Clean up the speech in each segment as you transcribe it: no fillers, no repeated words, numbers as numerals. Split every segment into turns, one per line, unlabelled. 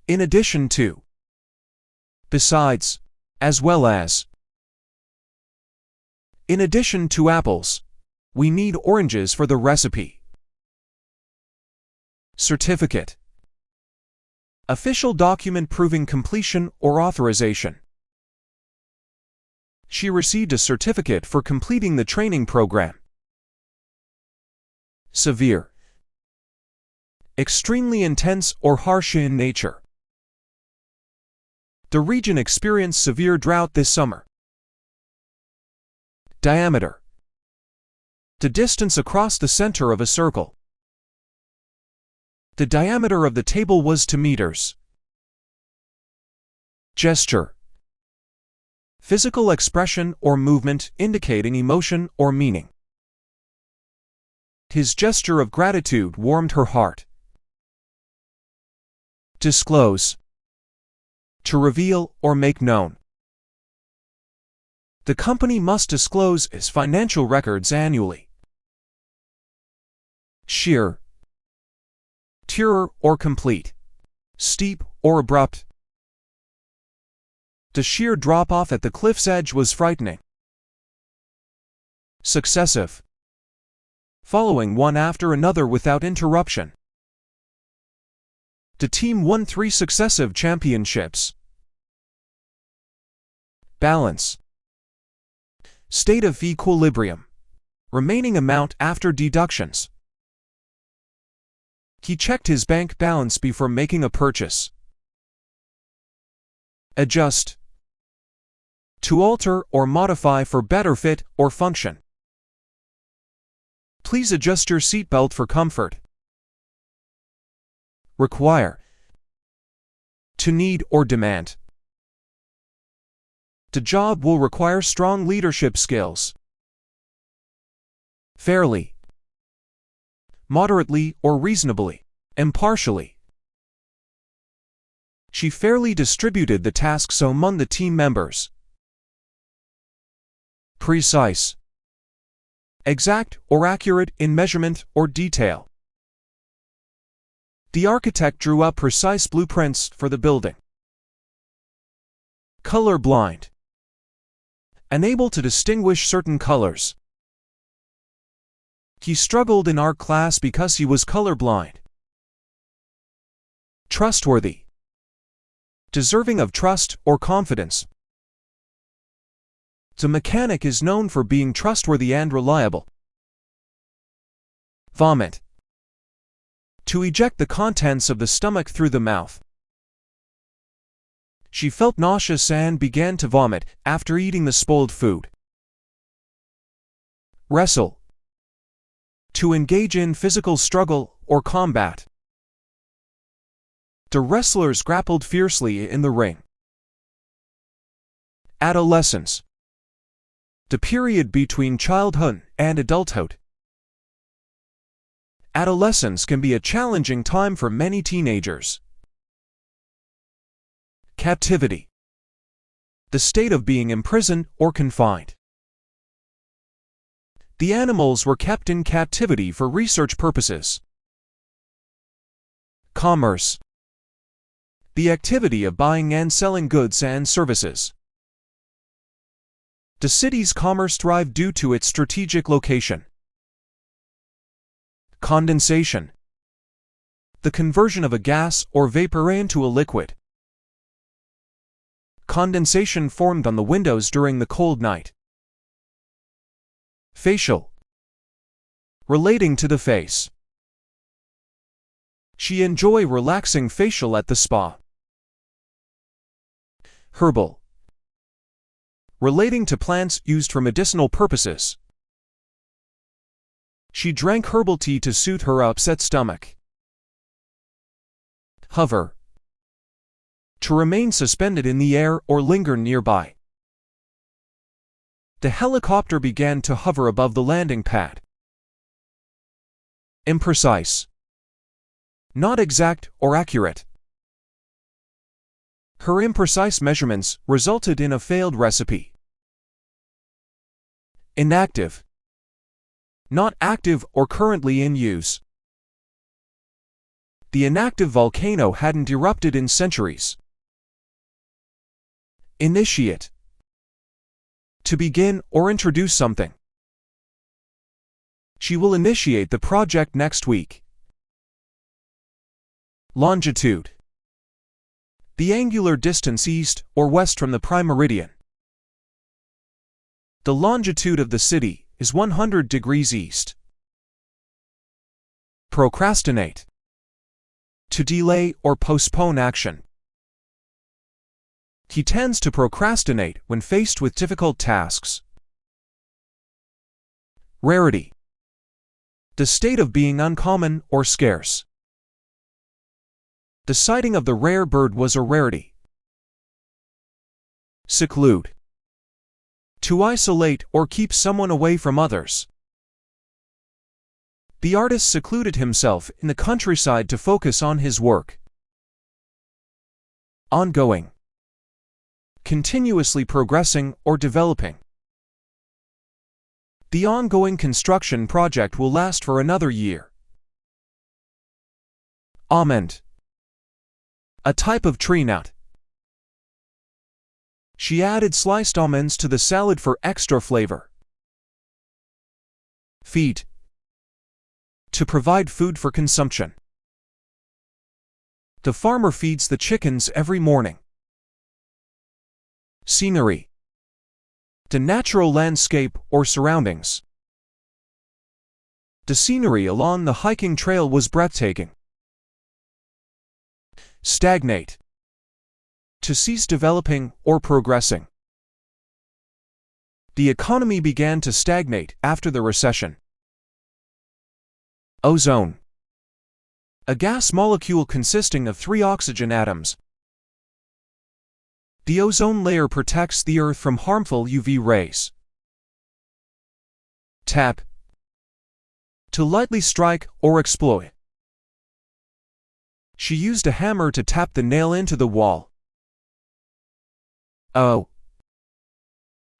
In addition to, besides, as well as. In addition to apples, we need oranges for the recipe. Certificate. Official document proving completion or authorization. She received a certificate for completing the training program. Severe. Extremely intense or harsh in nature. The region experienced severe drought this summer. Diameter. The distance across the center of a circle. The diameter of the table was 2 meters. Gesture. Physical expression or movement indicating emotion or meaning. His gesture of gratitude warmed her heart. Disclose. To reveal or make known. The company must disclose its financial records annually. Sheer. Pure or complete. Steep or abrupt. The sheer drop-off at the cliff's edge was frightening. Successive. Following one after another without interruption. The team won 3 successive championships. Balance. State of equilibrium. Remaining amount after deductions. He checked his bank balance before making a purchase. Adjust. To alter or modify for better fit or function. Please adjust your seatbelt for comfort. Require. To need or demand. The job will require strong leadership skills. Fairly. Moderately or reasonably. Impartially. She fairly distributed the tasks among the team members. Precise. Exact or accurate in measurement or detail. The architect drew up precise blueprints for the building. Colorblind. Unable to distinguish certain colors. He struggled in art class because he was colorblind. Trustworthy. Deserving of trust or confidence. The mechanic is known for being trustworthy and reliable. Vomit. To eject the contents of the stomach through the mouth. She felt nauseous and began to vomit after eating the spoiled food. Wrestle. To engage in physical struggle or combat. The wrestlers grappled fiercely in the ring. Adolescence. The period between childhood and adulthood. Adolescence can be a challenging time for many teenagers. Captivity. The state of being imprisoned or confined. The animals were kept in captivity for research purposes. Commerce. The activity of buying and selling goods and services. The city's commerce thrived due to its strategic location. Condensation. The conversion of a gas or vapor into a liquid. Condensation formed on the windows during the cold night. Facial. Relating to the face. She enjoyed relaxing facial at the spa. Herbal. Relating to plants used for medicinal purposes. She drank herbal tea to soothe her upset stomach. Hover. To remain suspended in the air or linger nearby. The helicopter began to hover above the landing pad. Imprecise. Not exact or accurate. Her imprecise measurements resulted in a failed recipe. Inactive. Not active or currently in use. The inactive volcano hadn't erupted in centuries. Initiate. To begin or introduce something. She will initiate the project next week. Longitude. The angular distance east or west from the prime meridian. The longitude of the city is 100 degrees east. Procrastinate. To delay or postpone action. He tends to procrastinate when faced with difficult tasks. Rarity. The state of being uncommon or scarce. The sighting of the rare bird was a rarity. Seclude. To isolate or keep someone away from others. The artist secluded himself in the countryside to focus on his work. Ongoing. Continuously progressing or developing. The ongoing construction project will last for another year. Almond. A type of tree nut. She added sliced almonds to the salad for extra flavor. Feed. To provide food for consumption. The farmer feeds the chickens every morning. Scenery. The natural landscape or surroundings. The scenery along the hiking trail was breathtaking. Stagnate. To cease developing or progressing. The economy began to stagnate after the recession. Ozone. A gas molecule consisting of 3 oxygen atoms. The ozone layer protects the Earth from harmful UV rays. Tap. To lightly strike or exploit. She used a hammer to tap the nail into the wall. Owe.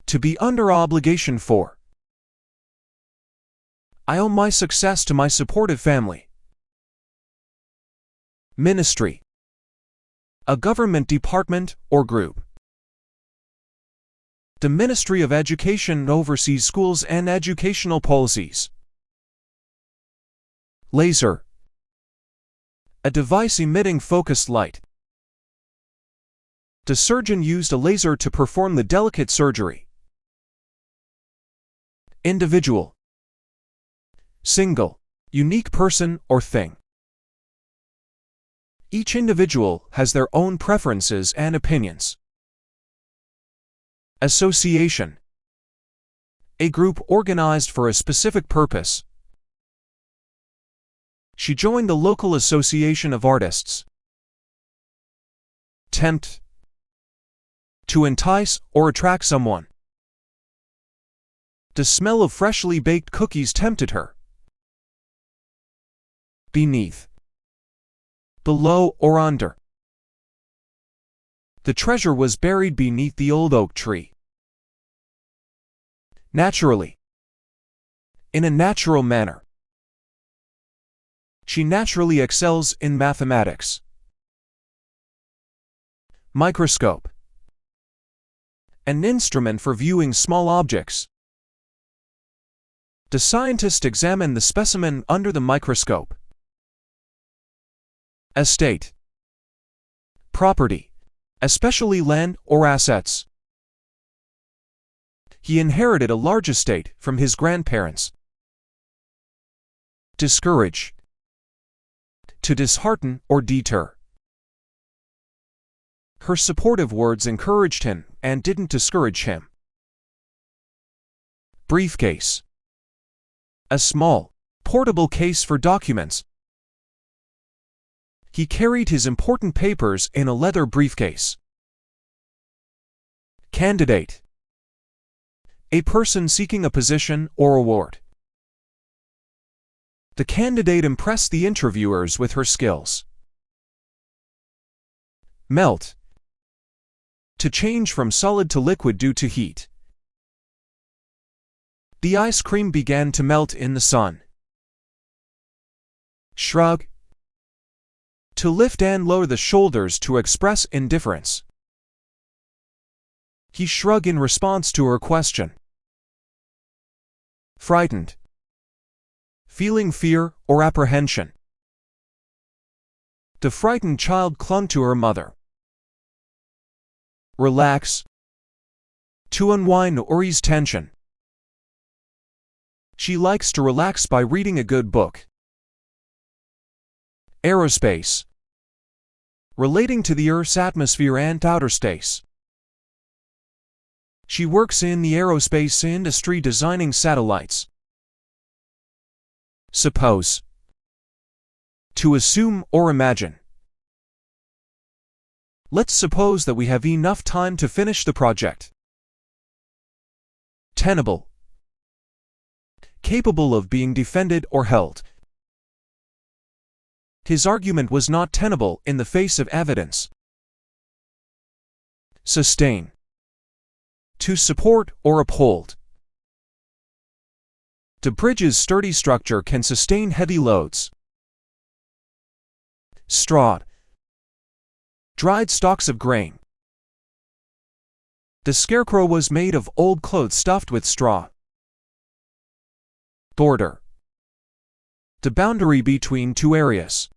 To be under obligation for. I owe my success to my supportive family. Ministry. A government department or group. The Ministry of Education oversees schools and educational policies. Laser. A device emitting focused light. The surgeon used a laser to perform the delicate surgery. Individual. Single, unique person or thing. Each individual has their own preferences and opinions. Association. A group organized for a specific purpose. She joined the local association of artists. Tempt. To entice or attract someone. The smell of freshly baked cookies tempted her. Beneath. Below or under. The treasure was buried beneath the old oak tree. Naturally. In a natural manner. She naturally excels in mathematics. Microscope. An instrument for viewing small objects. The scientist examined the specimen under the microscope. Estate. Property, especially land or assets. He inherited a large estate from his grandparents. Discourage. To dishearten or deter. Her supportive words encouraged him and didn't discourage him. Briefcase. A small, portable case for documents. He carried his important papers in a leather briefcase. Candidate. A person seeking a position or award. The candidate impressed the interviewers with her skills. Melt. To change from solid to liquid due to heat. The ice cream began to melt in the sun. Shrug. To lift and lower the shoulders to express indifference. He shrugged in response to her question. Frightened. Feeling fear or apprehension. The frightened child clung to her mother. Relax. To unwind or ease tension. She likes to relax by reading a good book. Aerospace. Relating to the Earth's atmosphere and outer space. She works in the aerospace industry designing satellites. Suppose. To assume or imagine. Let's suppose that we have enough time to finish the project. Tenable. Capable of being defended or held. His argument was not tenable in the face of evidence. Sustain. To support or uphold. The bridge's sturdy structure can sustain heavy loads. Straw. Dried stalks of grain. The scarecrow was made of old clothes stuffed with straw. Border. The boundary between two areas.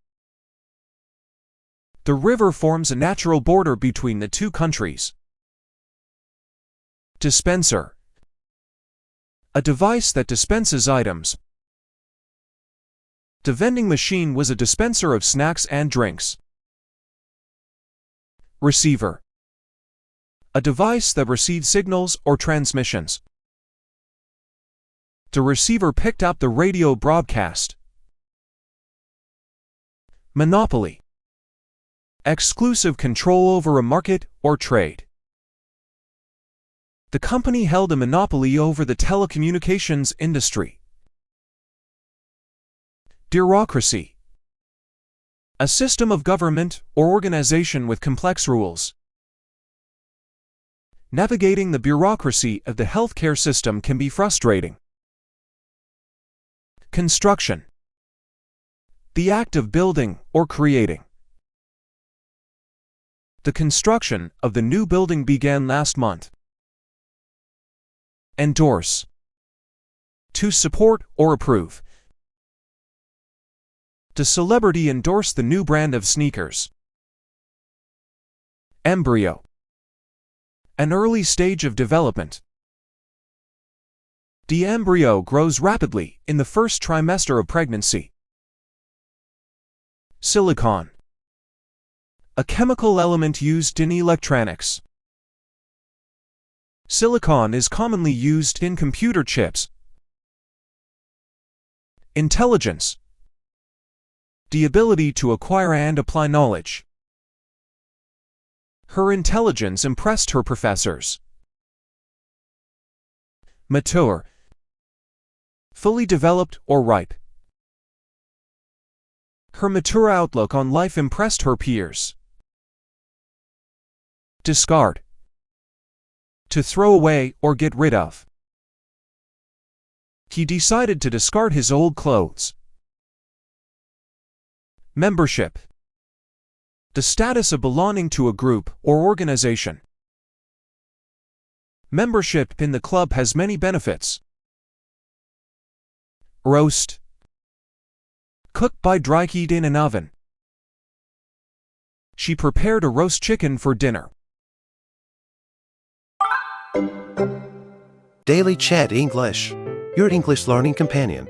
The river forms a natural border between the two countries. Dispenser. A device that dispenses items. The vending machine was a dispenser of snacks and drinks. Receiver. A device that receives signals or transmissions. The receiver picked up the radio broadcast. Monopoly. Exclusive control over a market or trade. The company held a monopoly over the telecommunications industry. Bureaucracy. A system of government or organization with complex rules. Navigating the bureaucracy of the healthcare system can be frustrating. Construction. The act of building or creating. The construction of the new building began last month. Endorse. To support or approve. The celebrity endorsed the new brand of sneakers. Embryo. An early stage of development. The embryo grows rapidly in the first trimester of pregnancy. Silicon. A chemical element used in electronics. Silicon is commonly used in computer chips. Intelligence. The ability to acquire and apply knowledge. Her intelligence impressed her professors. Mature. Fully developed or ripe. Her mature outlook on life impressed her peers. Discard. To throw away or get rid of. He decided to discard his old clothes. Membership. The status of belonging to a group or organization. Membership in the club has many benefits. Roast. Cooked by dry heat in an oven. She prepared a roast chicken for dinner.
Daily Chat English, your English learning companion.